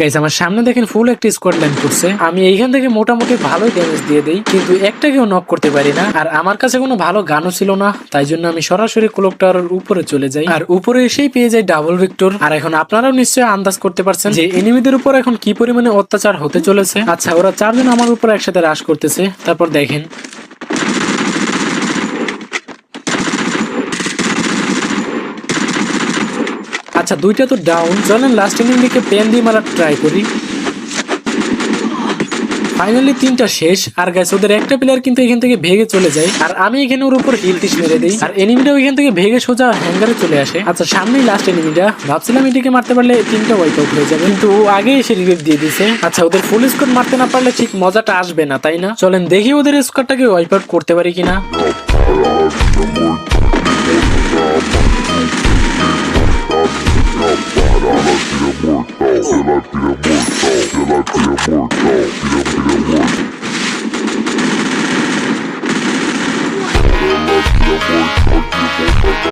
Guys আমার সামনে দেখেন ফুল একটা স্কোয়াড লাইন করছে। আমি এইখান থেকে মোটামুটি ভালোই ড্যামেজ দিয়ে দেই, কিন্তু একটাকেও নক করতে পারি না। আর আমার কাছে কোনো ভালো গানও ছিল না, তাই জন্য আমি সরাসরি ক্লক টাওয়ারের উপরে চলে যাই। আর উপরে এসেই পেয়ে যাই ডাবল ভিক্টর। আর এখন আপনারাও নিশ্চয়ই আন্দাজ করতে পারছেন যে এনিমিদের উপর এখন কি পরিমাণে অত্যাচার হতে চলেছে। আচ্ছা, ওরা চারজন আমার উপর একসাথে রাশ করতেছে। তারপর দেখেন আচ্ছা, দুইটা তো ডাউন। চলেন লাস্ট এনিমিকে পেন দিয়ে মারা ট্রাই করি। ফাইনালি তিনটা শেষ। আর গাইস ওদের একটা প্লেয়ার কিন্তু এখান থেকে ভেগে চলে যায়, আর আমি এখানে ওর উপর হিল টিস মেরে দিই। আর এনিমিটা ওইখান থেকে ভেগে সোজা হ্যাঙ্গারে চলে আসে। আচ্ছা, সামনেই লাস্ট এনিমিটা। ভাবছিলাম এটিকে মারতে পারলে তিনটা ওয়াইপ আউট হয়ে যাবে, কিন্তু ও আগে এসে রিভাইভ দিয়ে দিছে। আচ্ছা, ওদের ফুল স্কোয়াড মারতে না পারলে ঠিক মজাটা আসবে না, তাই না? চলেন দেখি ওদের স্কোয়াডটাকে ওয়াইপ আউট করতে পারি কিনা।